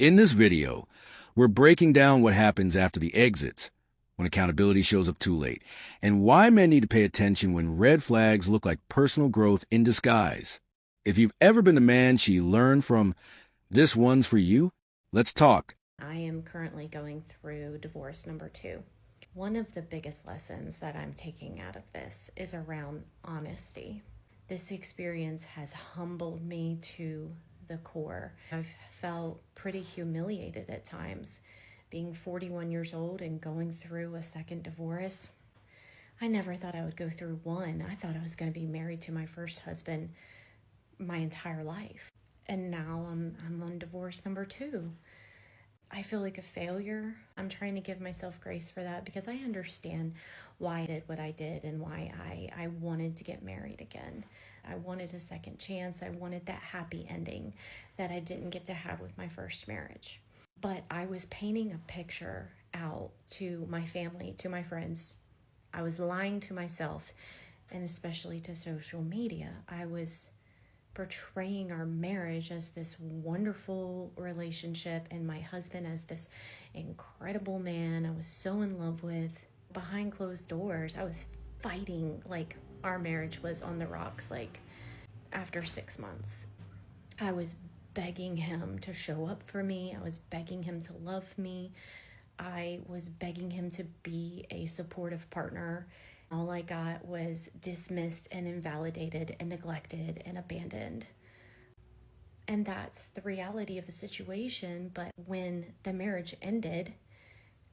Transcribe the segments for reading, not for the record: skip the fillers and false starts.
In this video, we're breaking down what happens after the exits, when accountability shows up too late, and why men need to pay attention when red flags look like personal growth in disguise. If you've ever been the man she learned from, this one's for you. Let's talk. I am currently going through divorce number 2. One of the biggest lessons that I'm taking out of this is around honesty. This experience has humbled me to the core. I've felt pretty humiliated at times. Being 41 years old and going through a second divorce, I never thought I would go through one. I thought I was going to be married to my first husband my entire life. And now I'm on divorce number 2. I feel like a failure. I'm trying to give myself grace for that because I understand why I did what I did and why I wanted to get married again. I wanted a second chance. I wanted that happy ending that I didn't get to have with my first marriage. But I was painting a picture out to my family, to my friends. I was lying to myself, and especially to social media. I was portraying our marriage as this wonderful relationship and my husband as this incredible man I was so in love with. Behind closed doors, I was fighting like our marriage was on the rocks. Like after 6 months, I was begging him to show up for me. I was begging him to love me. I was begging him to be a supportive partner. All I got was dismissed and invalidated and neglected and abandoned. And that's the reality of the situation. But when the marriage ended,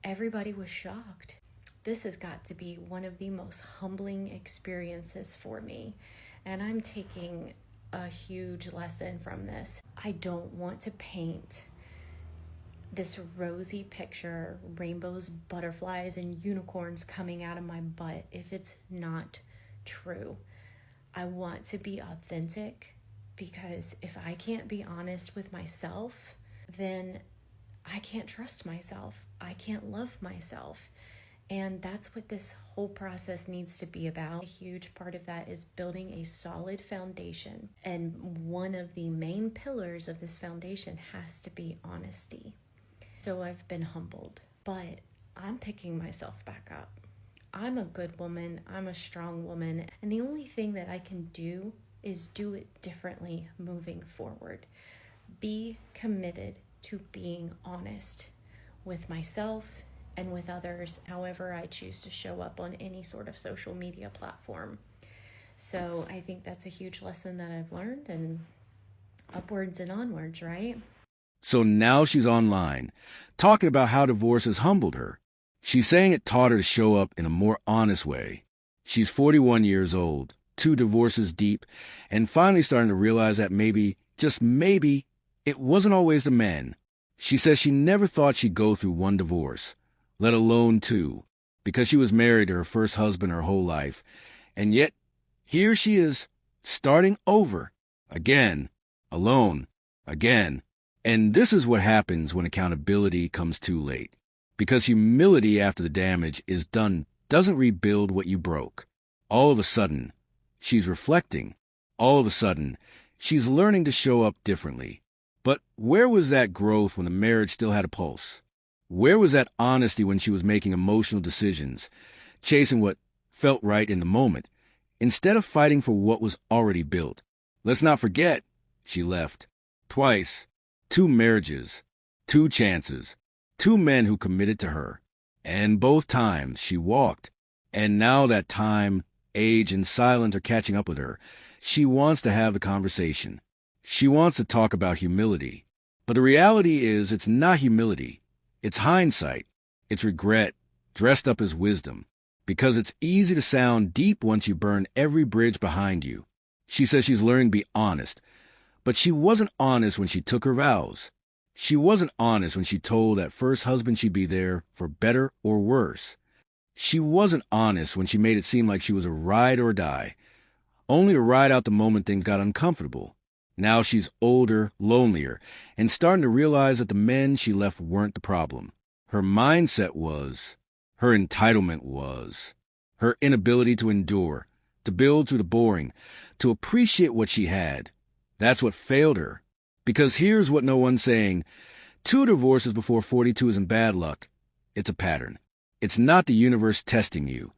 everybody was shocked. This has got to be one of the most humbling experiences for me. And I'm taking a huge lesson from this. I don't want to paint this rosy picture, rainbows, butterflies, and unicorns coming out of my butt if it's not true. I want to be authentic because if I can't be honest with myself, then I can't trust myself. I can't love myself. And that's what this whole process needs to be about. A huge part of that is building a solid foundation. And one of the main pillars of this foundation has to be honesty. So I've been humbled, but I'm picking myself back up. I'm a good woman. I'm a strong woman. And the only thing that I can do is do it differently moving forward. Be committed to being honest with myself and with others, however I choose to show up on any sort of social media platform. So I think that's a huge lesson that I've learned, and upwards and onwards, right? So now she's online, talking about how divorce has humbled her. She's saying it taught her to show up in a more honest way. She's 41 years old, 2 divorces deep, and finally starting to realize that maybe, just maybe, it wasn't always the men. She says she never thought she'd go through one divorce, let alone 2, because she was married to her first husband her whole life. And yet, here she is, starting over, again, alone, again. And this is what happens when accountability comes too late. Because humility after the damage is done doesn't rebuild what you broke. All of a sudden, she's reflecting. All of a sudden, she's learning to show up differently. But where was that growth when the marriage still had a pulse? Where was that honesty when she was making emotional decisions, chasing what felt right in the moment, instead of fighting for what was already built? Let's not forget, she left. Twice. 2 marriages. 2 chances. 2 men who committed to her. And both times she walked. And now that time, age, and silence are catching up with her, she wants to have the conversation. She wants to talk about humility. But the reality is it's not humility. It's hindsight. It's regret, dressed up as wisdom. Because it's easy to sound deep once you burn every bridge behind you. She says she's learning to be honest. But she wasn't honest when she took her vows. She wasn't honest when she told that first husband she'd be there for better or worse. She wasn't honest when she made it seem like she was a ride or die, only to ride out the moment things got uncomfortable. Now she's older, lonelier, and starting to realize that the men she left weren't the problem. Her mindset was, her entitlement was, her inability to endure, to build through the boring, to appreciate what she had. That's what failed her. Because here's what no one's saying. 2 divorces before 42 isn't bad luck. It's a pattern. It's not the universe testing you.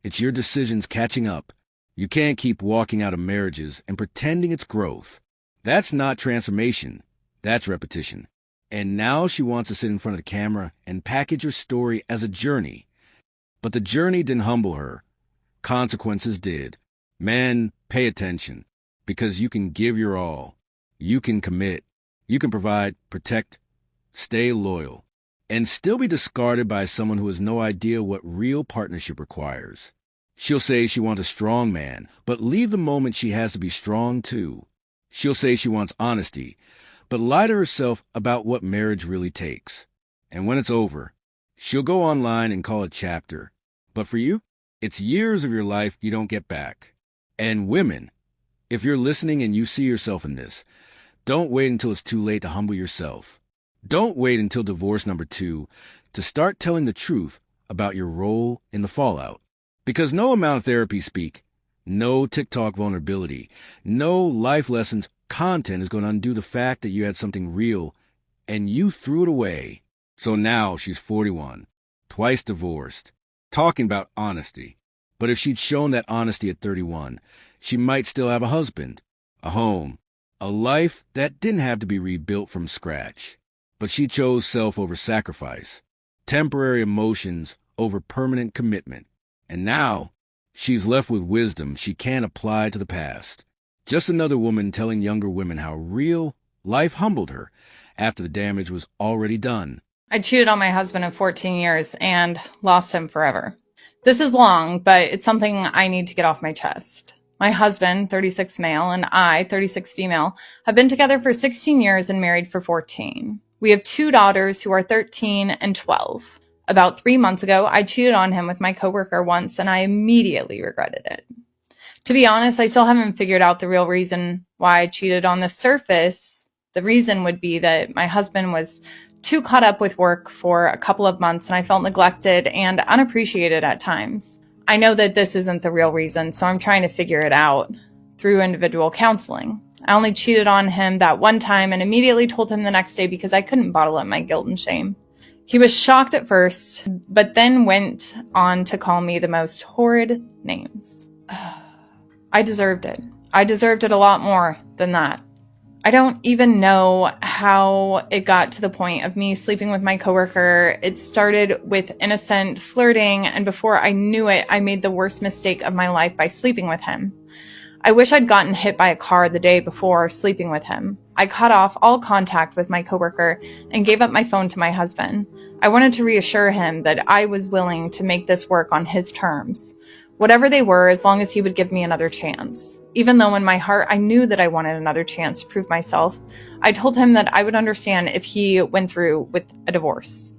It's your decisions catching up. You can't keep walking out of marriages and pretending it's growth. That's not transformation. That's repetition. And now she wants to sit in front of the camera and package her story as a journey. But the journey didn't humble her. Consequences did. Men, pay attention. Because you can give your all. You can commit. You can provide, protect, stay loyal, and still be discarded by someone who has no idea what real partnership requires. She'll say she wants a strong man, but leave the moment she has to be strong too. She'll say she wants honesty, but lie to herself about what marriage really takes. And when it's over, she'll go online and call it chapter. But for you, it's years of your life you don't get back. And women, if you're listening and you see yourself in this, don't wait until it's too late to humble yourself. Don't wait until divorce number 2 to start telling the truth about your role in the fallout. Because no amount of therapy speak, no TikTok vulnerability, no life lessons content is going to undo the fact that you had something real and you threw it away. So now she's 41, twice divorced, talking about honesty. But if she'd shown that honesty at 31, she might still have a husband, a home, a life that didn't have to be rebuilt from scratch. But she chose self over sacrifice, temporary emotions over permanent commitment. And now, she's left with wisdom she can't apply to the past. Just another woman telling younger women how real life humbled her after the damage was already done. I cheated on my husband of 14 years and lost him forever. This is long, but it's something I need to get off my chest. My husband, 36 male, and I, 36 female, have been together for 16 years and married for 14. We have 2 daughters who are 13 and 12. About 3 months ago, I cheated on him with my coworker once, and I immediately regretted it. To be honest, I still haven't figured out the real reason why I cheated. On the surface. The reason would be that my husband was too caught up with work for a couple of months, and I felt neglected and unappreciated at times. I know that this isn't the real reason, so I'm trying to figure it out through individual counseling. I only cheated on him that one time and immediately told him the next day because I couldn't bottle up my guilt and shame. He was shocked at first, but then went on to call me the most horrid names. I deserved it. I deserved it a lot more than that. I don't even know how it got to the point of me sleeping with my coworker. It started with innocent flirting, and before I knew it, I made the worst mistake of my life by sleeping with him. I wish I'd gotten hit by a car the day before sleeping with him. I cut off all contact with my coworker and gave up my phone to my husband. I wanted to reassure him that I was willing to make this work on his terms, whatever they were, as long as he would give me another chance. Even though in my heart I knew that I wanted another chance to prove myself, I told him that I would understand if he went through with a divorce.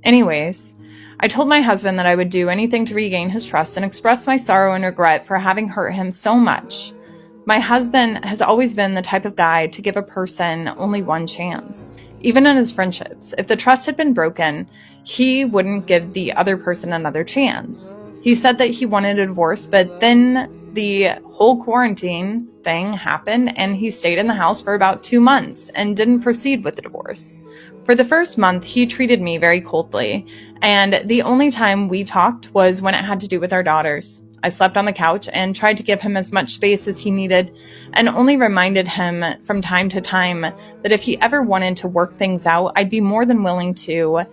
Anyways, I told my husband that I would do anything to regain his trust and express my sorrow and regret for having hurt him so much. My husband has always been the type of guy to give a person only one chance. Even in his friendships, if the trust had been broken, he wouldn't give the other person another chance. He said that he wanted a divorce, but then the whole quarantine thing happened and he stayed in the house for about 2 months and didn't proceed with the divorce. For the first month, he treated me very coldly, and the only time we talked was when it had to do with our daughters. I slept on the couch and tried to give him as much space as he needed, and only reminded him from time to time that if he ever wanted to work things out, I'd be more than willing to,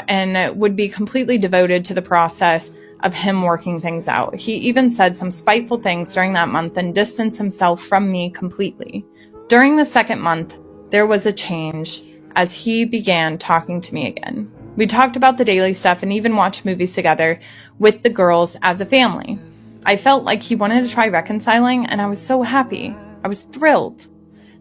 and would be completely devoted to the process of him working things out. He even said some spiteful things during that month and distanced himself from me completely. During the second month, there was a change as he began talking to me again. We talked about the daily stuff and even watched movies together with the girls as a family. I felt like he wanted to try reconciling, and I was so happy. I was thrilled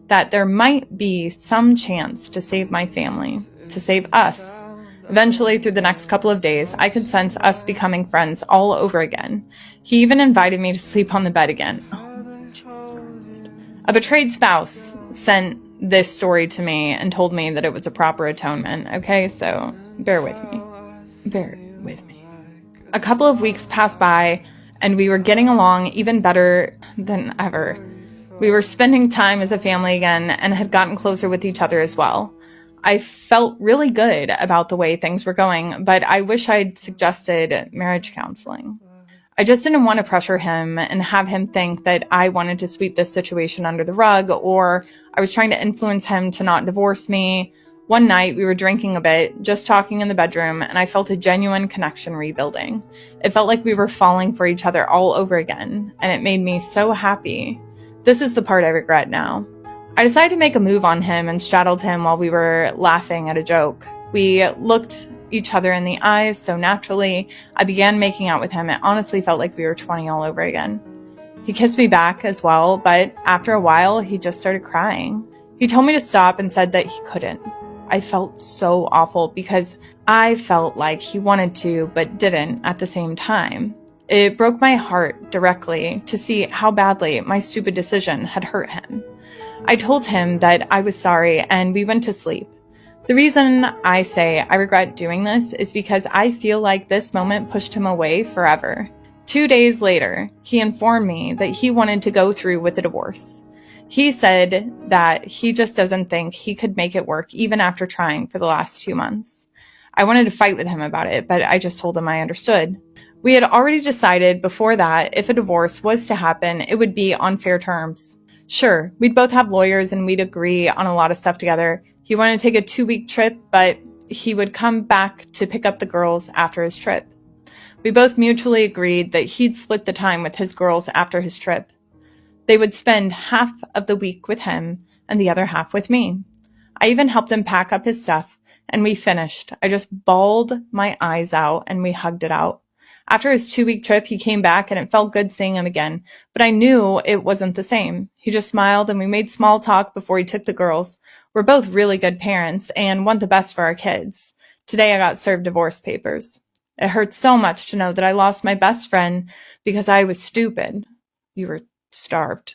that there might be some chance to save my family, to save us. Eventually, through the next couple of days, I could sense us becoming friends all over again. He even invited me to sleep on the bed again. Oh, Jesus Christ. A betrayed spouse sent this story to me and told me that it was a proper atonement. Okay, so bear with me. Bear with me. A couple of weeks passed by, and we were getting along even better than ever. We were spending time as a family again and had gotten closer with each other as well. I felt really good about the way things were going, but I wish I'd suggested marriage counseling. I just didn't want to pressure him and have him think that I wanted to sweep this situation under the rug, or I was trying to influence him to not divorce me. One night we were drinking a bit, just talking in the bedroom, and I felt a genuine connection rebuilding. It felt like we were falling for each other all over again, and it made me so happy. This is the part I regret now. I decided to make a move on him and straddled him while we were laughing at a joke. We looked each other in the eyes so naturally. I began making out with him. It honestly felt like we were 20 all over again. He kissed me back as well, but after a while, he just started crying. He told me to stop and said that he couldn't. I felt so awful because I felt like he wanted to, but didn't at the same time. It broke my heart directly to see how badly my stupid decision had hurt him. I told him that I was sorry and we went to sleep. The reason I say I regret doing this is because I feel like this moment pushed him away forever. 2 days later, he informed me that he wanted to go through with the divorce. He said that he just doesn't think he could make it work even after trying for the last 2 months. I wanted to fight with him about it, but I just told him I understood. We had already decided before that if a divorce was to happen, it would be on fair terms. Sure, we'd both have lawyers and we'd agree on a lot of stuff together. He wanted to take a 2-week trip, but he would come back to pick up the girls after his trip. We both mutually agreed that he'd split the time with his girls after his trip. They would spend half of the week with him and the other half with me. I even helped him pack up his stuff, and we finished. I just bawled my eyes out, and we hugged it out. After his 2-week trip, he came back, and it felt good seeing him again, but I knew it wasn't the same. He just smiled, and we made small talk before he took the girls. We're both really good parents and want the best for our kids. Today I got served divorce papers. It hurts so much to know that I lost my best friend because I was stupid. You were starved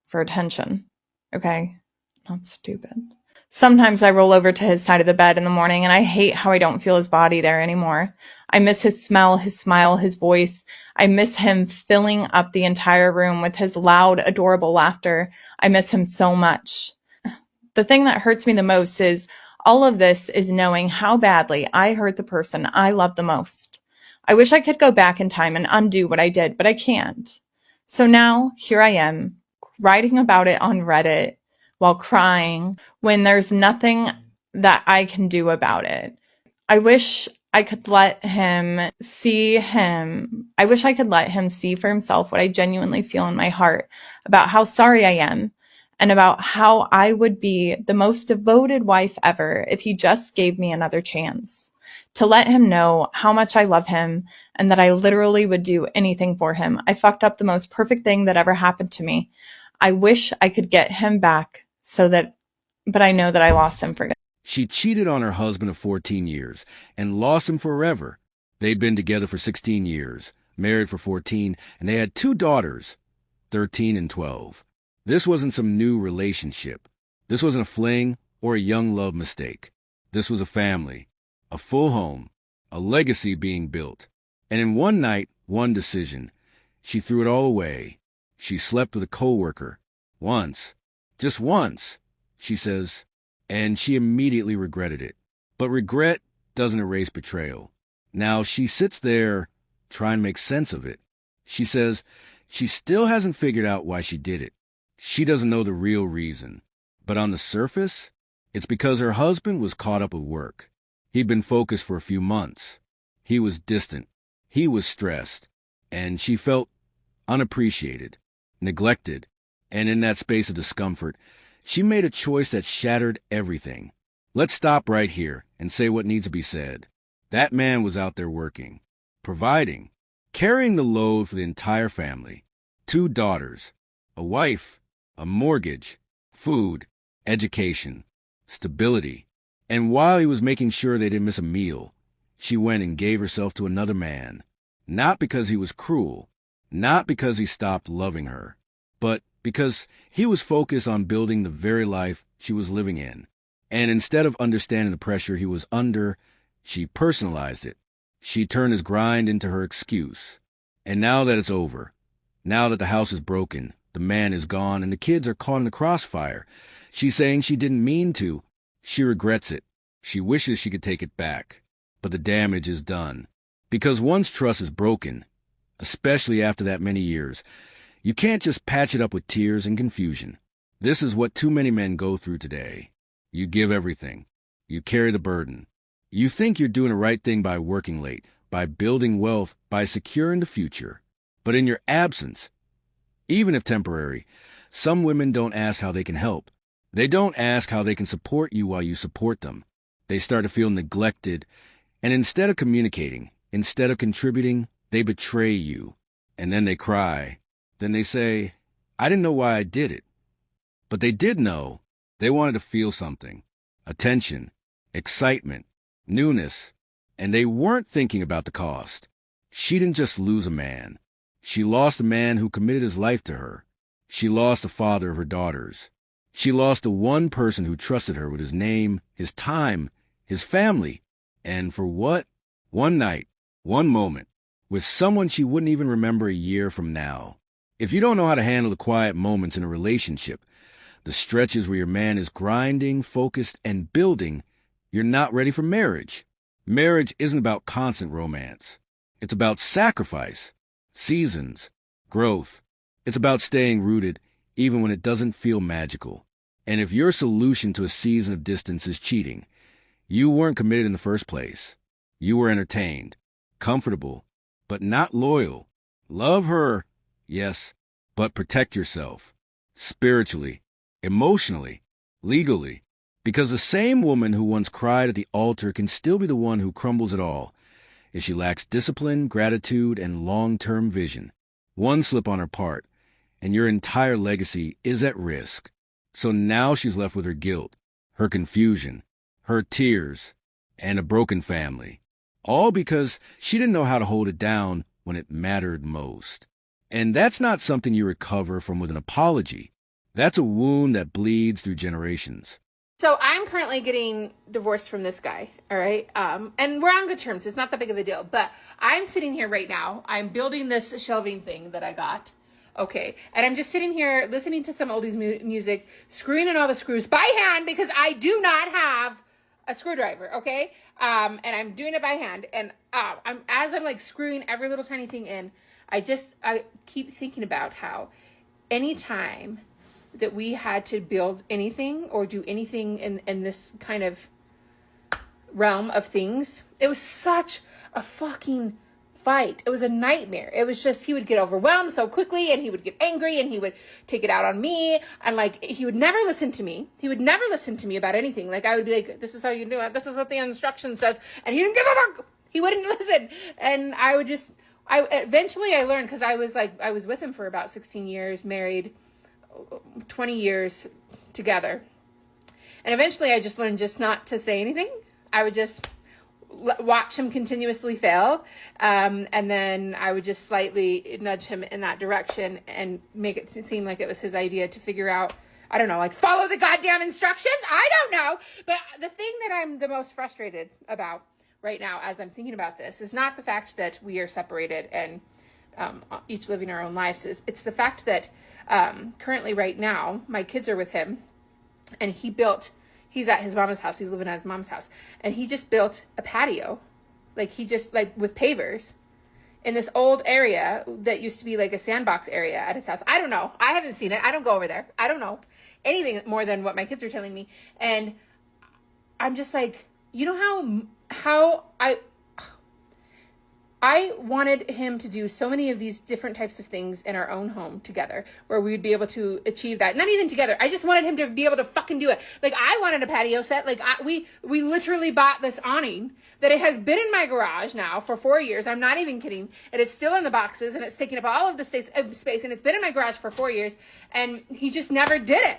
for attention. Okay? Not stupid. Sometimes I roll over to his side of the bed in the morning and I hate how I don't feel his body there anymore. I miss his smell, his smile, his voice. I miss him filling up the entire room with his loud, adorable laughter. I miss him so much. The thing that hurts me the most is all of this is knowing how badly I hurt the person I love the most. I wish I could go back in time and undo what I did, but I can't. So now, here I am, writing about it on Reddit while crying when there's nothing that I can do about it. I wish I could let him see for himself what I genuinely feel in my heart about how sorry I am and about how I would be the most devoted wife ever if he just gave me another chance. To let him know how much I love him and that I literally would do anything for him. I fucked up the most perfect thing that ever happened to me. I wish I could get him back but I know that I lost him for good. She cheated on her husband of 14 years and lost him forever. They'd been together for 16 years, married for 14, and they had 2 daughters, 13 and 12. This wasn't some new relationship. This wasn't a fling or a young love mistake. This was a family, a full home, a legacy being built. And in one night, one decision, she threw it all away. She slept with a coworker. Once. Just once, she says, and she immediately regretted it. But regret doesn't erase betrayal. Now she sits there trying to make sense of it. She says she still hasn't figured out why she did it. She doesn't know the real reason. But on the surface, it's because her husband was caught up with work. He'd been focused for a few months. He was distant. He was stressed. And she felt unappreciated, neglected. And in that space of discomfort, she made a choice that shattered everything. Let's stop right here and say what needs to be said. That man was out there working, providing, carrying the load for the entire family. 2 daughters, a wife, a mortgage, food, education, stability. And while he was making sure they didn't miss a meal, she went and gave herself to another man. Not because he was cruel, not because he stopped loving her, but because he was focused on building the very life she was living in. And instead of understanding the pressure he was under, she personalized it. She turned his grind into her excuse. And now that it's over, now that the house is broken, The man is gone, and the kids are caught in the crossfire. She's saying she didn't mean to. She regrets it. She wishes she could take it back. But the damage is done. Because once trust is broken, especially after that many years, you can't just patch it up with tears and confusion. This is what too many men go through today. You give everything. You carry the burden. You think you're doing the right thing by working late, by building wealth, by securing the future. But in your absence, even if temporary, some women don't ask how they can help. They don't ask how they can support you while you support them. They start to feel neglected, and instead of communicating, instead of contributing, they betray you. And then they cry. Then they say, I didn't know why I did it. But they did know. They wanted to feel something. Attention, excitement, newness. And they weren't thinking about the cost. She didn't just lose a man. She lost a man who committed his life to her. She lost the father of her daughters. She lost the one person who trusted her with his name, his time, his family. And for what? One night, one moment, with someone she wouldn't even remember a year from now. If you don't know how to handle the quiet moments in a relationship, the stretches where your man is grinding, focused, and building, you're not ready for marriage. Marriage isn't about constant romance. It's about sacrifice, seasons, growth. It's about staying rooted even when it doesn't feel magical. And if your solution to a season of distance is cheating, you weren't committed in the first place. You were entertained, comfortable, but not loyal. Love her, yes, but protect yourself. Spiritually, emotionally, legally. Because the same woman who once cried at the altar can still be the one who crumbles it all if she lacks discipline, gratitude, and long-term vision. One slip on her part, and your entire legacy is at risk. So now she's left with her guilt, her confusion, her tears, and a broken family. All because she didn't know how to hold it down when it mattered most. And that's not something you recover from with an apology. That's a wound that bleeds through generations. So I'm currently getting divorced from this guy, all right? And we're on good terms. It's not that big of a deal. But I'm sitting here right now. I'm building this shelving thing that I got, okay? And I'm just sitting here listening to some oldies music, screwing in all the screws by hand because I do not have a screwdriver, okay? And I'm doing it by hand. And as I'm like screwing every little tiny thing in, I keep thinking about how anytime that we had to build anything or do anything in this kind of realm of things, it was such a fucking fight. It was a nightmare. It was just, he would get overwhelmed so quickly and he would get angry and he would take it out on me. And like, he would never listen to me. He would never listen to me about anything. Like I would be like, this is how you do it. This is what the instruction says. And he didn't give a fuck. He wouldn't listen. And eventually I learned, cause I was with him for about 16 years, married, 20 years together. And eventually I just learned just not to say anything. I would just watch him continuously fail. And then I would just slightly nudge him in that direction and make it seem like it was his idea to figure out, I don't know, like follow the goddamn instructions. I don't know. But the thing that I'm the most frustrated about right now, as I'm thinking about this, is not the fact that we are separated and each living our own lives. It's the fact that currently right now my kids are with him, and he's at his mama's house. He's living at his mom's house, and he just built a patio, like with pavers in this old area that used to be like a sandbox area at his house. I don't know. I haven't seen it. I don't go over there. I don't know anything more than what my kids are telling me. And I'm just like, you know how I wanted him to do so many of these different types of things in our own home together, where we'd be able to achieve that. Not even together. I just wanted him to be able to fucking do it. Like, I wanted a patio set. Like, we literally bought this awning that it has been in my garage now for 4 years. I'm not even kidding. It is still in the boxes, and it's taking up all of the space, and it's been in my garage for 4 years, and he just never did it.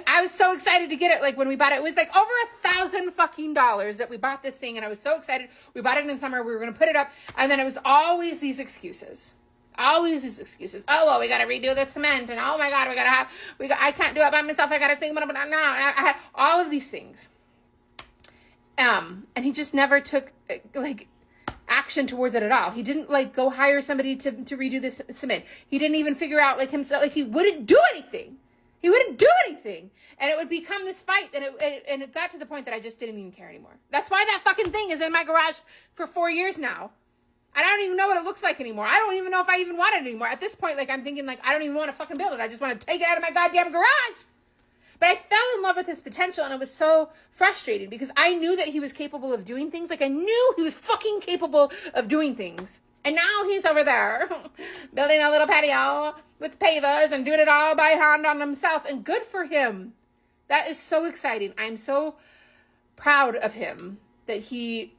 I was so excited to get it. Like, when we bought it, it was like over $1,000 fucking dollars that we bought this thing, and I was so excited. We bought it in summer. We were going to put it up, and then it was always these excuses. Always these excuses. Oh, well, we got to redo the cement, and oh my God, I can't do it by myself. I got to think about it. No, I had all of these things. And he just never took, like, action towards it at all. He didn't like go hire somebody to redo this cement. He didn't even figure out like himself, like he wouldn't do anything. He wouldn't do anything. And it would become this fight. And it got to the point that I just didn't even care anymore. That's why that fucking thing is in my garage for 4 years now. I don't even know what it looks like anymore. I don't even know if I even want it anymore. At this point, like, I'm thinking, like, I don't even want to fucking build it. I just want to take it out of my goddamn garage. But I fell in love with his potential, and it was so frustrating because I knew that he was capable of doing things. Like, I knew he was fucking capable of doing things. And now he's over there building a little patio with pavers and doing it all by hand on himself. And good for him. That is so exciting. I'm so proud of him that he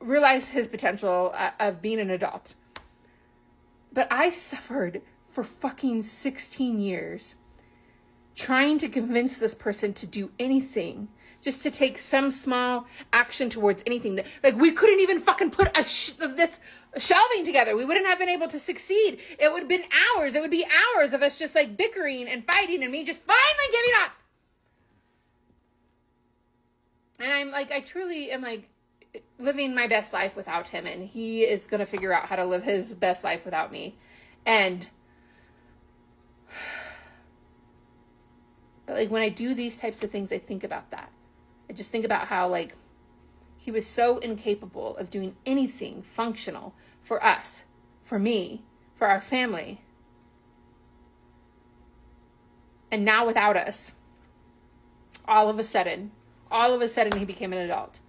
realized his potential of being an adult. But I suffered for fucking 16 years trying to convince this person to do anything, just to take some small action towards anything. That, like, we couldn't even fucking put this shelving together. We wouldn't have been able to succeed. It would have been hours. It would be hours of us just like bickering and fighting and me just finally giving up. And I'm like, I truly am like living my best life without him, and he is going to figure out how to live his best life without me. But like when I do these types of things, I think about that. I just think about how like he was so incapable of doing anything functional for us, for me, for our family. And now without us, all of a sudden he became an adult.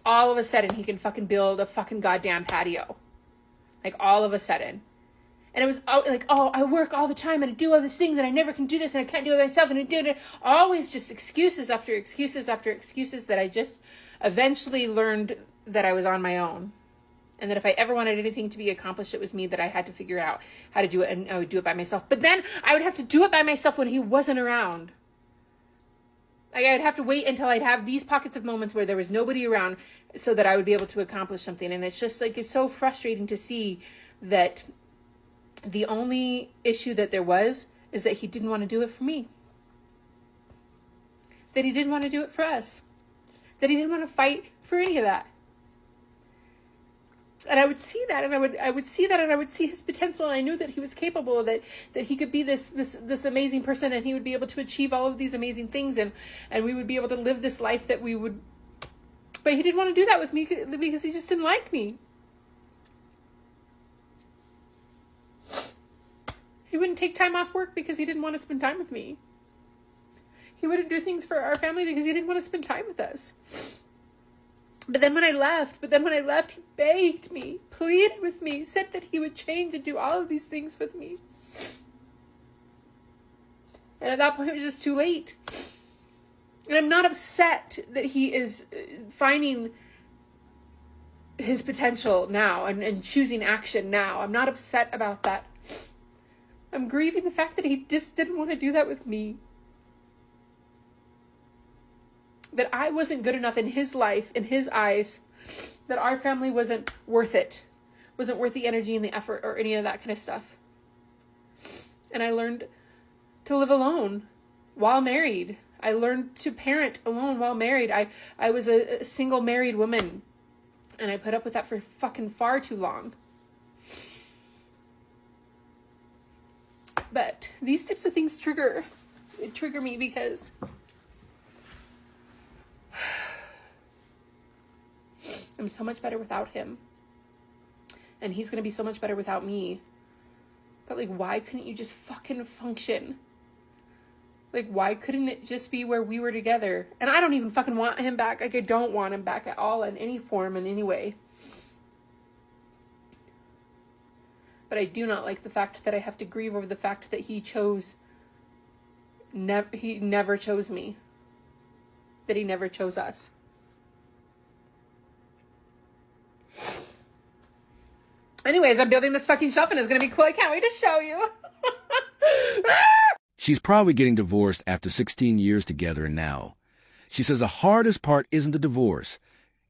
All of a sudden he can fucking build a fucking goddamn patio. Like all of a sudden. And it was like, oh, I work all the time and I do all these things and I never can do this and I can't do it myself and I do it. Always just excuses after excuses after excuses that I just eventually learned that I was on my own. And that if I ever wanted anything to be accomplished, it was me, that I had to figure out how to do it, and I would do it by myself. But then I would have to do it by myself when he wasn't around. Like I would have to wait until I'd have these pockets of moments where there was nobody around so that I would be able to accomplish something. And it's just like, it's so frustrating to see that the only issue that there was is that he didn't want to do it for me. That he didn't want to do it for us. That he didn't want to fight for any of that. And I would see that, and I would see that, and I would see his potential, and I knew that he was capable, that he could be this amazing person, and he would be able to achieve all of these amazing things, and we would be able to live this life that we would. But he didn't want to do that with me because he just didn't like me. He wouldn't take time off work because he didn't want to spend time with me. He wouldn't do things for our family because he didn't want to spend time with us. But then when I left, he begged me, pleaded with me, said that he would change and do all of these things with me. And at that point, it was just too late. And I'm not upset that he is finding his potential now and choosing action now. I'm not upset about that. I'm grieving the fact that he just didn't want to do that with me. That I wasn't good enough in his life, in his eyes, that our family wasn't worth it, wasn't worth the energy and the effort or any of that kind of stuff. And I learned to live alone while married. I learned to parent alone while married. I was a single married woman, and I put up with that for fucking far too long. But these types of things trigger me because I'm so much better without him. And he's going to be so much better without me. But like, why couldn't you just fucking function? Like, why couldn't it just be where we were together? And I don't even fucking want him back. Like, I don't want him back at all in any form, in any way. But I do not like the fact that I have to grieve over the fact that he never chose me. That he never chose us. Anyways, I'm building this fucking shelf and it's going to be cool. I can't wait to show you. She's probably getting divorced after 16 years together now. She says the hardest part isn't the divorce.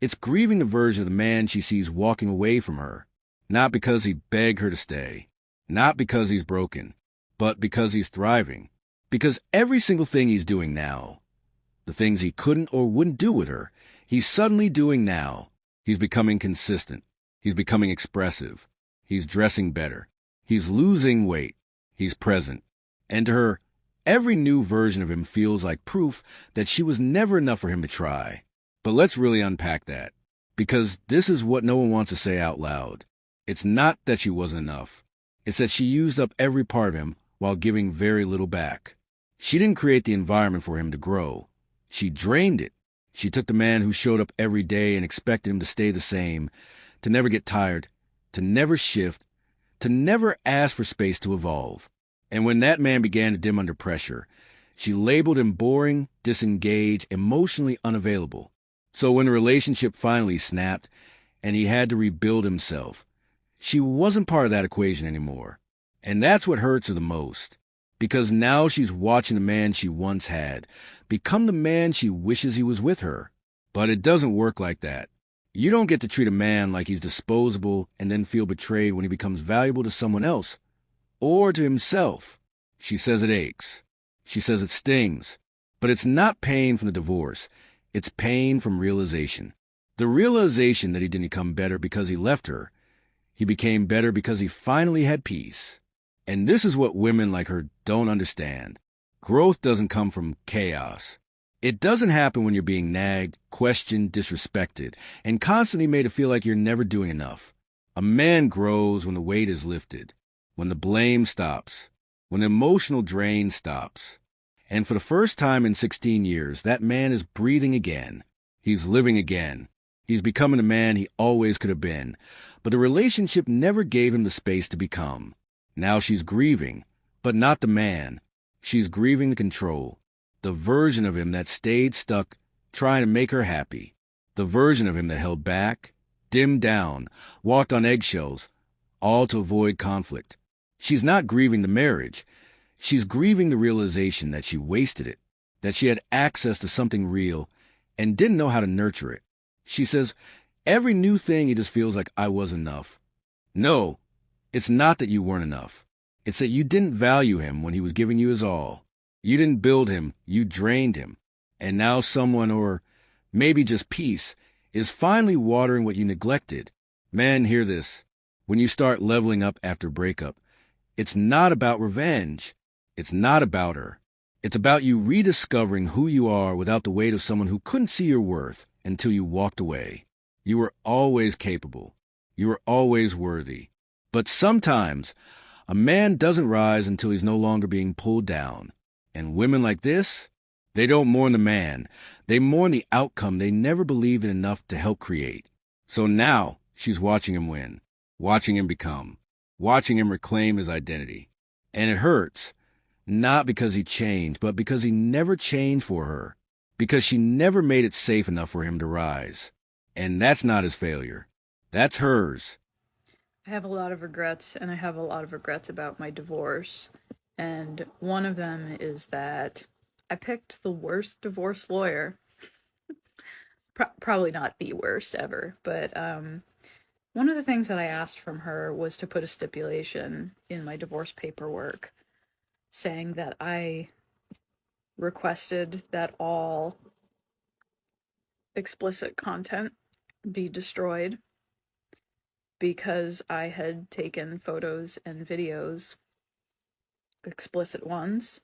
It's grieving the version of the man she sees walking away from her. Not because he begged her to stay. Not because he's broken. But because he's thriving. Because every single thing he's doing now, the things he couldn't or wouldn't do with her, he's suddenly doing now. He's becoming consistent. He's becoming expressive. He's dressing better. He's losing weight. He's present. And to her, every new version of him feels like proof that she was never enough for him to try. But let's really unpack that, because this is what no one wants to say out loud. It's not that she wasn't enough. It's that she used up every part of him while giving very little back. She didn't create the environment for him to grow. She drained it. She took the man who showed up every day and expected him to stay the same, to never get tired, to never shift, to never ask for space to evolve. And when that man began to dim under pressure, she labeled him boring, disengaged, emotionally unavailable. So when the relationship finally snapped and he had to rebuild himself, she wasn't part of that equation anymore. And that's what hurts her the most. Because now she's watching the man she once had become the man she wishes he was with her. But it doesn't work like that. You don't get to treat a man like he's disposable and then feel betrayed when he becomes valuable to someone else or to himself. She says it aches. She says it stings. But it's not pain from the divorce. It's pain from realization. The realization that he didn't become better because he left her. He became better because he finally had peace. And this is what women like her don't understand. Growth doesn't come from chaos. It doesn't happen when you're being nagged, questioned, disrespected, and constantly made to feel like you're never doing enough. A man grows when the weight is lifted, when the blame stops, when the emotional drain stops. And for the first time in 16 years, that man is breathing again. He's living again. He's becoming the man he always could have been. But the relationship never gave him the space to become. Now she's grieving, but not the man. She's grieving the control. The version of him that stayed stuck, trying to make her happy. The version of him that held back, dimmed down, walked on eggshells, all to avoid conflict. She's not grieving the marriage. She's grieving the realization that she wasted it, that she had access to something real and didn't know how to nurture it. She says, every new thing he just feels like I was enough. No, it's not that you weren't enough. It's that you didn't value him when he was giving you his all. You didn't build him, you drained him. And now someone, or maybe just peace, is finally watering what you neglected. Man, hear this. When you start leveling up after breakup, it's not about revenge. It's not about her. It's about you rediscovering who you are without the weight of someone who couldn't see your worth until you walked away. You were always capable. You were always worthy. But sometimes a man doesn't rise until he's no longer being pulled down. And women like this, they don't mourn the man. They mourn the outcome they never believed in enough to help create. So now she's watching him win, watching him become, watching him reclaim his identity. And it hurts. Not because he changed, but because he never changed for her. Because she never made it safe enough for him to rise. And that's not his failure. That's hers. I have a lot of regrets, and I have a lot of regrets about my divorce. And one of them is that I picked the worst divorce lawyer. Probably not the worst ever, but one of the things that I asked from her was to put a stipulation in my divorce paperwork saying that I requested that all explicit content be destroyed because I had taken photos and videos, explicit ones,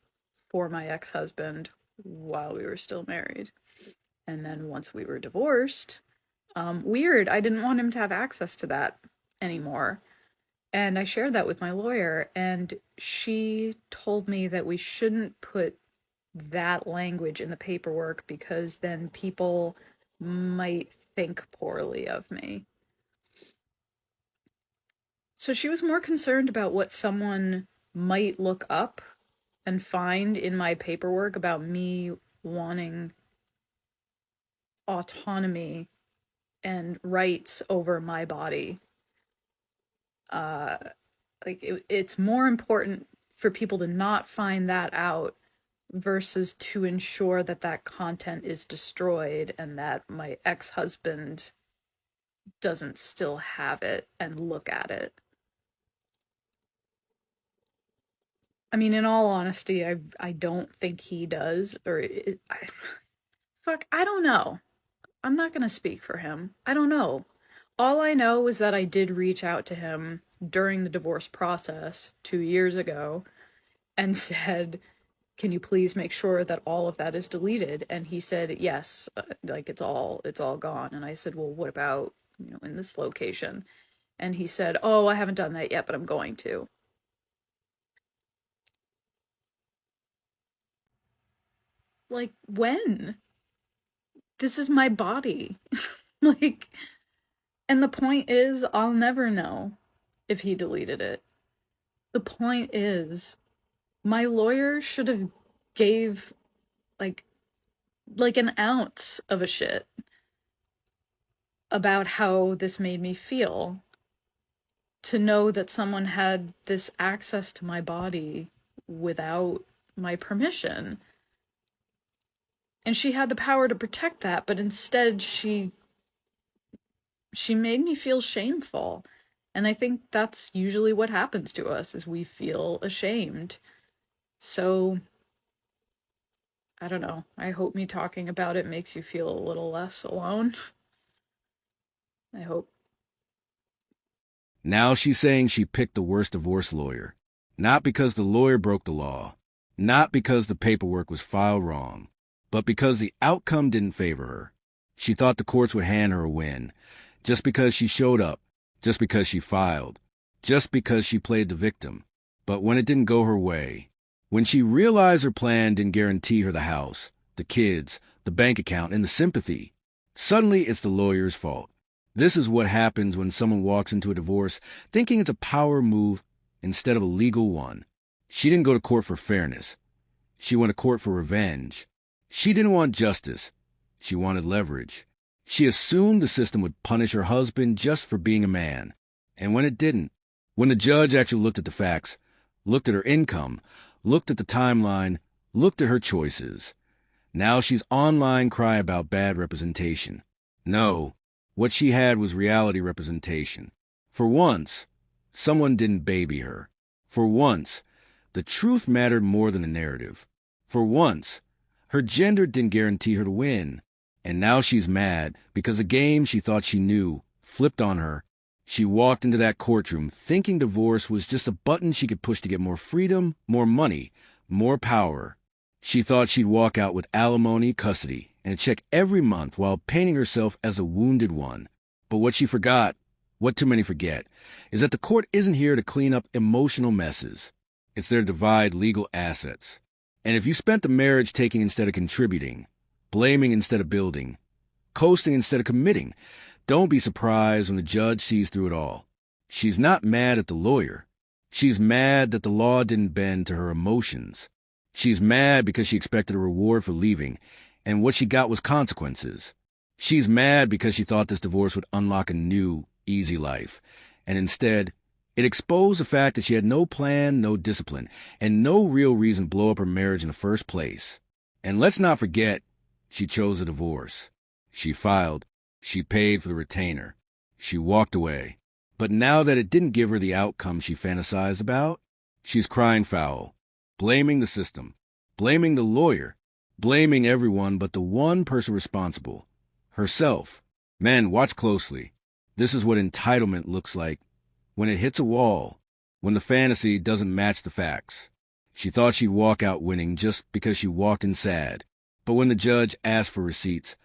for my ex-husband while we were still married. And then once we were divorced, weird, I didn't want him to have access to that anymore. And I shared that with my lawyer, and she told me that we shouldn't put that language in the paperwork because then people might think poorly of me. So she was more concerned about what someone might look up and find in my paperwork about me wanting autonomy and rights over my body. It's more important for people to not find that out versus to ensure that that content is destroyed and that my ex-husband doesn't still have it and look at it. I mean, in all honesty, I don't think he does, or I don't know. I'm not gonna speak for him. I don't know. All I know is that I did reach out to him during the divorce process 2 years ago and said, can you please make sure that all of that is deleted? And he said, yes, like it's all gone. And I said, well, what about, in this location? And he said, oh, I haven't done that yet, but I'm going to. Like, when? This is my body. Like, and the point is, I'll never know if he deleted it. The point is, my lawyer should have gave, like an ounce of a shit about how this made me feel, to know that someone had this access to my body without my permission. And she had the power to protect that, but instead she made me feel shameful. And I think that's usually what happens to us, is we feel ashamed. So I don't know. I hope me talking about it makes you feel a little less alone. I hope. Now she's saying she picked the worst divorce lawyer. Not because the lawyer broke the law. Not because the paperwork was filed wrong. But because the outcome didn't favor her. She thought the courts would hand her a win. Just because she showed up. Just because she filed. Just because she played the victim. But when it didn't go her way, when she realized her plan didn't guarantee her the house, the kids, the bank account, and the sympathy, suddenly it's the lawyer's fault. This is what happens when someone walks into a divorce thinking it's a power move instead of a legal one. She didn't go to court for fairness. She went to court for revenge. She didn't want justice. She wanted leverage. She assumed the system would punish her husband just for being a man. And when it didn't, when the judge actually looked at the facts, looked at her income, looked at the timeline, looked at her choices, now she's online crying about bad representation. No, what she had was reality representation. For once, someone didn't baby her. For once, the truth mattered more than the narrative. For once, her gender didn't guarantee her to win. And now she's mad because the game she thought she knew flipped on her. She walked into that courtroom thinking divorce was just a button she could push to get more freedom, more money, more power. She thought she'd walk out with alimony, custody, and a check every month while painting herself as a wounded one. But what she forgot, what too many forget, is that the court isn't here to clean up emotional messes. It's there to divide legal assets. And if you spent the marriage taking instead of contributing, blaming instead of building, coasting instead of committing, don't be surprised when the judge sees through it all. She's not mad at the lawyer. She's mad that the law didn't bend to her emotions. She's mad because she expected a reward for leaving, and what she got was consequences. She's mad because she thought this divorce would unlock a new, easy life, and instead, it exposed the fact that she had no plan, no discipline, and no real reason to blow up her marriage in the first place. And let's not forget, she chose a divorce. She filed. She paid for the retainer. She walked away. But now that it didn't give her the outcome she fantasized about, she's crying foul, blaming the system, blaming the lawyer, blaming everyone but the one person responsible, herself. Men, watch closely. This is what entitlement looks like when it hits a wall, when the fantasy doesn't match the facts. She thought she'd walk out winning just because she walked in sad. But when the judge asked for receipts,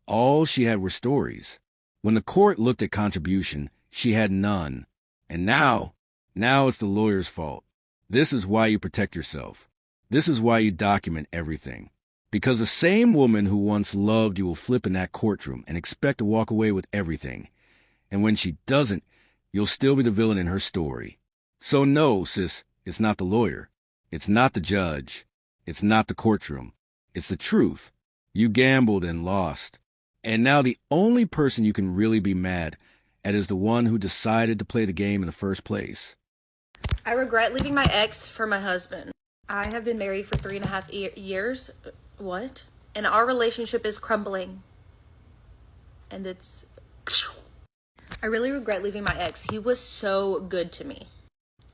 all she had were stories. When the court looked at contribution, she had none. And now it's the lawyer's fault. This is why you protect yourself. This is why you document everything. Because the same woman who once loved you will flip in that courtroom and expect to walk away with everything. And when she doesn't, you'll still be the villain in her story. So no, sis, it's not the lawyer. It's not the judge. It's not the courtroom. It's the truth. You gambled and lost. And now the only person you can really be mad at is the one who decided to play the game in the first place. I regret leaving my ex for my husband. I have been married for 3.5 years. What? And our relationship is crumbling. And it's... I really regret leaving my ex. He was so good to me.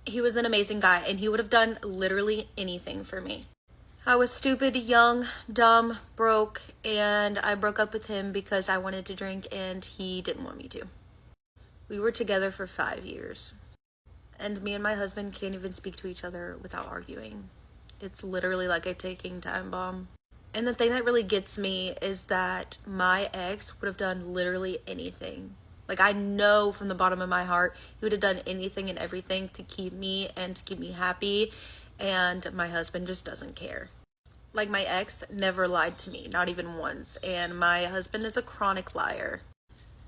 He was an amazing guy, and he would have done literally anything for me. I was stupid, young, dumb, broke, and I broke up with him because I wanted to drink and he didn't want me to. We were together for 5 years. And me and my husband can't even speak to each other without arguing. It's literally like a ticking time bomb. And the thing that really gets me is that my ex would have done literally anything. Like, I know from the bottom of my heart, he would have done anything and everything to keep me and to keep me happy. And my husband just doesn't care. Like, my ex never lied to me, not even once. And my husband is a chronic liar.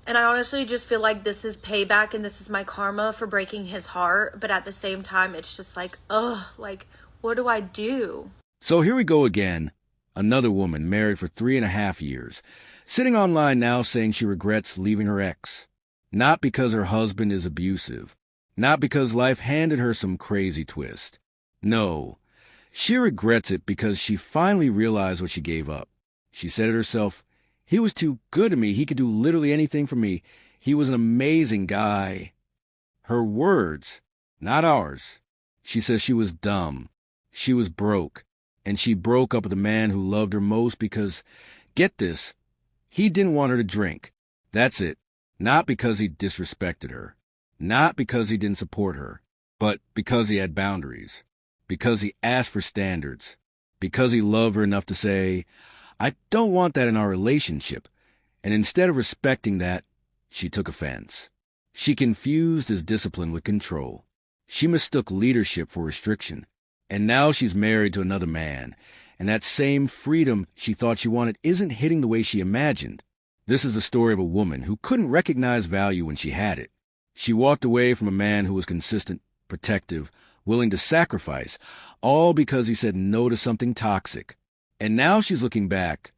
And I honestly just feel like this is payback and this is my karma for breaking his heart. But at the same time, it's just like, ugh, like, what do I do? So here we go again. Another woman married for 3.5 years, sitting online now saying she regrets leaving her ex. Not because her husband is abusive. Not because life handed her some crazy twist. No, she regrets it because she finally realized what she gave up. She said it herself. He was too good to me. He could do literally anything for me. He was an amazing guy. Her words, not ours. She says she was dumb. She was broke. And she broke up with the man who loved her most because, get this, he didn't want her to drink. That's it. Not because he disrespected her. Not because he didn't support her. But because he had boundaries. Because he asked for standards. Because he loved her enough to say, I don't want that in our relationship. And instead of respecting that, she took offense. She confused his discipline with control. She mistook leadership for restriction. And now she's married to another man. And that same freedom she thought she wanted isn't hitting the way she imagined. This is the story of a woman who couldn't recognize value when she had it. She walked away from a man who was consistent, protective, willing to sacrifice, all because he said no to something toxic. And now she's looking back,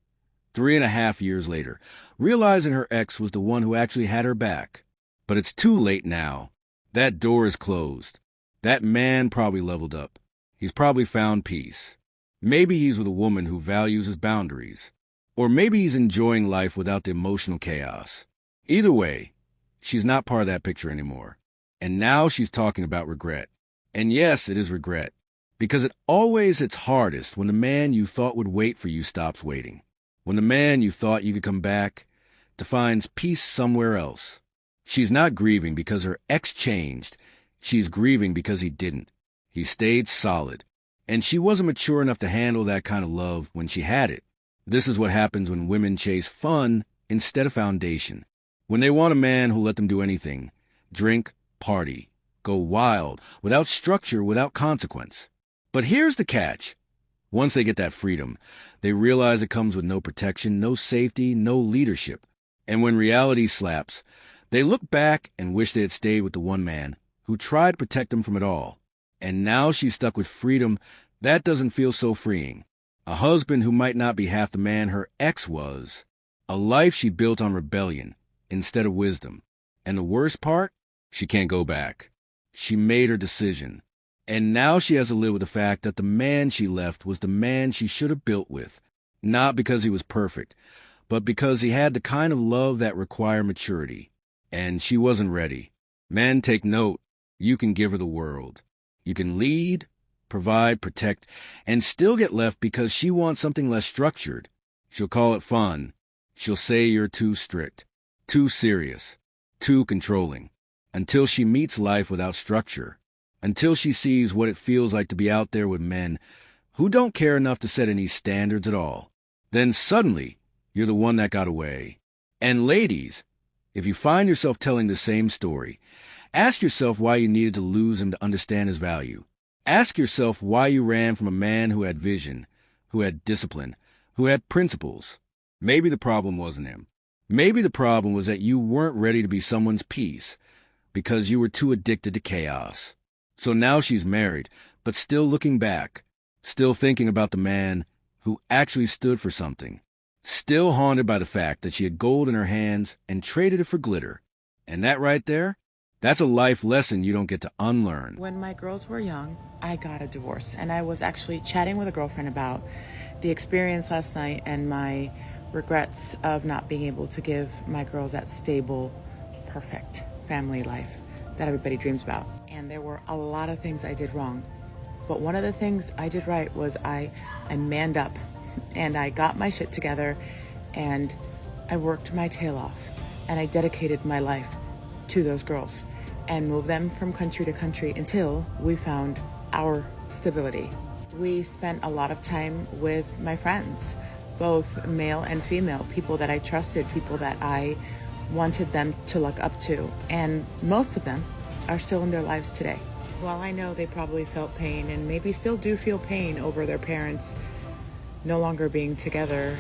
3.5 years later, realizing her ex was the one who actually had her back. But it's too late now. That door is closed. That man probably leveled up. He's probably found peace. Maybe he's with a woman who values his boundaries. Or maybe he's enjoying life without the emotional chaos. Either way, she's not part of that picture anymore. And now she's talking about regret. And yes, it is regret. Because it always hits hardest when the man you thought would wait for you stops waiting. When the man you thought you could come back to finds peace somewhere else. She's not grieving because her ex changed. She's grieving because he didn't. He stayed solid. And she wasn't mature enough to handle that kind of love when she had it. This is what happens when women chase fun instead of foundation. When they want a man who'll let them do anything. Drink, party, go wild, without structure, without consequence. But here's the catch. Once they get that freedom, they realize it comes with no protection, no safety, no leadership. And when reality slaps, they look back and wish they had stayed with the one man who tried to protect them from it all. And now she's stuck with freedom that doesn't feel so freeing. A husband who might not be half the man her ex was. A life she built on rebellion instead of wisdom. And the worst part? She can't go back. She made her decision. And now she has to live with the fact that the man she left was the man she should have built with. Not because he was perfect, but because he had the kind of love that required maturity. And she wasn't ready. Men, take note. You can give her the world. You can lead, provide, protect, and still get left because she wants something less structured. She'll call it fun. She'll say you're too strict, too serious, too controlling. Until she meets life without structure. Until she sees what it feels like to be out there with men who don't care enough to set any standards at all. Then suddenly, you're the one that got away. And ladies, if you find yourself telling the same story, ask yourself why you needed to lose him to understand his value. Ask yourself why you ran from a man who had vision, who had discipline, who had principles. Maybe the problem wasn't him. Maybe the problem was that you weren't ready to be someone's peace because you were too addicted to chaos. So now she's married, but still looking back, still thinking about the man who actually stood for something, still haunted by the fact that she had gold in her hands and traded it for glitter. And that right there, that's a life lesson you don't get to unlearn. When my girls were young, I got a divorce, and I was actually chatting with a girlfriend about the experience last night and my regrets of not being able to give my girls that stable, perfect family life that everybody dreams about. And there were a lot of things I did wrong. But one of the things I did right was I manned up and I got my shit together and I worked my tail off and I dedicated my life to those girls and move them from country to country until we found our stability. We spent a lot of time with my friends, both male and female, people that I trusted, people that I wanted them to look up to, and most of them are still in their lives today. While I know they probably felt pain and maybe still do feel pain over their parents no longer being together,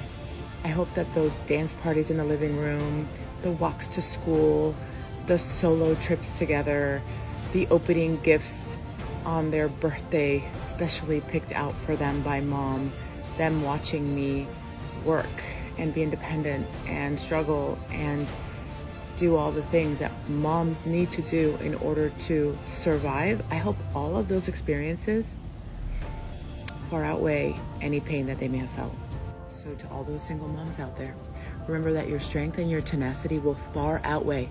I hope that those dance parties in the living room, the walks to school, the solo trips together, the opening gifts on their birthday, specially picked out for them by mom, them watching me work and be independent and struggle and do all the things that moms need to do in order to survive. I hope all of those experiences far outweigh any pain that they may have felt. So to all those single moms out there, remember that your strength and your tenacity will far outweigh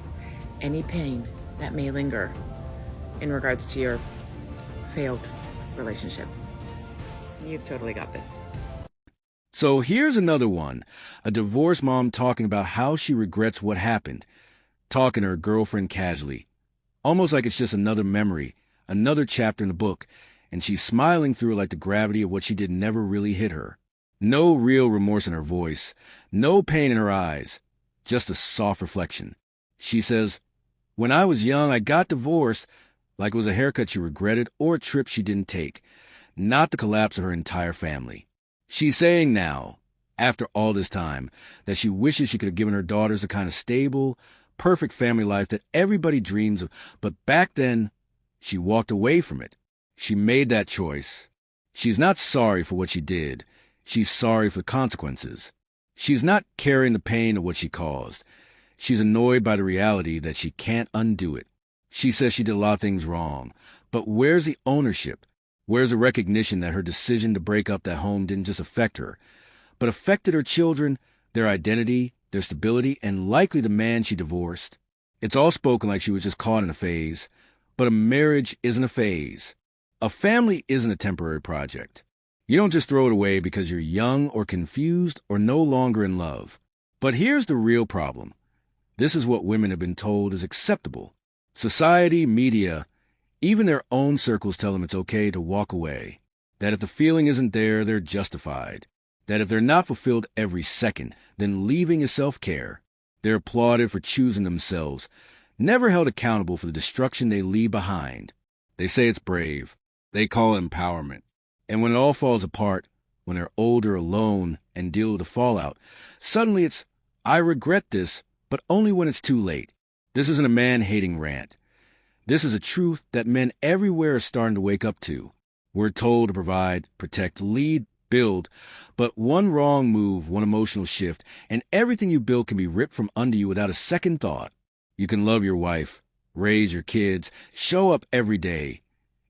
any pain that may linger in regards to your failed relationship. You've totally got this. So here's another one. A divorced mom talking about how she regrets what happened, talking to her girlfriend casually, almost like it's just another memory, another chapter in the book, and she's smiling through it like the gravity of what she did never really hit her. No real remorse in her voice, no pain in her eyes, just a soft reflection. She says, "When I was young, I got divorced, like it was a haircut she regretted or a trip she didn't take, not the collapse of her entire family." She's saying now, after all this time, that she wishes she could have given her daughters the kind of stable, perfect family life that everybody dreams of, but back then, she walked away from it. She made that choice. She's not sorry for what she did. She's sorry for the consequences. She's not carrying the pain of what she caused. She's annoyed by the reality that she can't undo it. She says she did a lot of things wrong, but where's the ownership? Where's the recognition that her decision to break up that home didn't just affect her, but affected her children, their identity, their stability, and likely the man she divorced? It's all spoken like she was just caught in a phase, but a marriage isn't a phase. A family isn't a temporary project. You don't just throw it away because you're young or confused or no longer in love. But here's the real problem. This is what women have been told is acceptable. Society, media, even their own circles tell them it's okay to walk away. That if the feeling isn't there, they're justified. That if they're not fulfilled every second, then leaving is self-care. They're applauded for choosing themselves, never held accountable for the destruction they leave behind. They say it's brave. They call it empowerment. And when it all falls apart, when they're older, alone, and deal with the fallout, suddenly it's, "I regret this," but only when it's too late. This isn't a man-hating rant. This is a truth that men everywhere are starting to wake up to. We're told to provide, protect, lead, build, but one wrong move, one emotional shift, and everything you build can be ripped from under you without a second thought. You can love your wife, raise your kids, show up every day,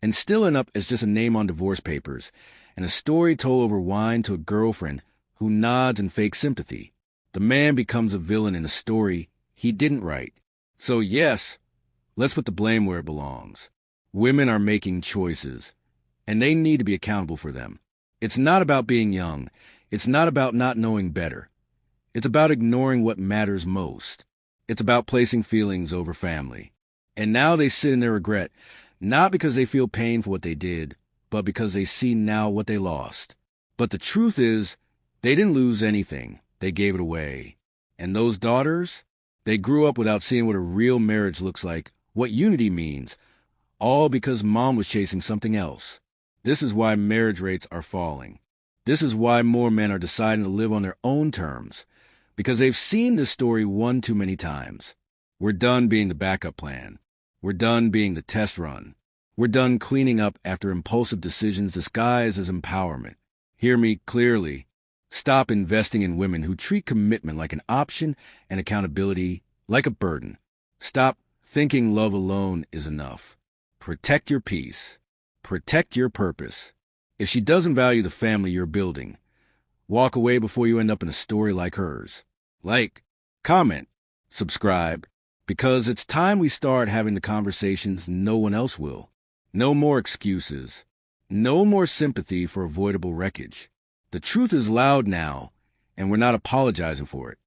and still end up as just a name on divorce papers, and a story told over wine to a girlfriend who nods in fake sympathy. The man becomes a villain in a story he didn't write. So yes, let's put the blame where it belongs. Women are making choices, and they need to be accountable for them. It's not about being young. It's not about not knowing better. It's about ignoring what matters most. It's about placing feelings over family. And now they sit in their regret, not because they feel pain for what they did, but because they see now what they lost. But the truth is, they didn't lose anything. They gave it away. And those daughters, they grew up without seeing what a real marriage looks like, what unity means, all because mom was chasing something else. This is why marriage rates are falling. This is why more men are deciding to live on their own terms, because they've seen this story one too many times. We're done being the backup plan. We're done being the test run. We're done cleaning up after impulsive decisions disguised as empowerment. Hear me clearly. Stop investing in women who treat commitment like an option and accountability like a burden. Stop thinking love alone is enough. Protect your peace. Protect your purpose. If she doesn't value the family you're building, walk away before you end up in a story like hers. Like, comment, subscribe, because it's time we start having the conversations no one else will. No more excuses. No more sympathy for avoidable wreckage. The truth is loud now, and we're not apologizing for it.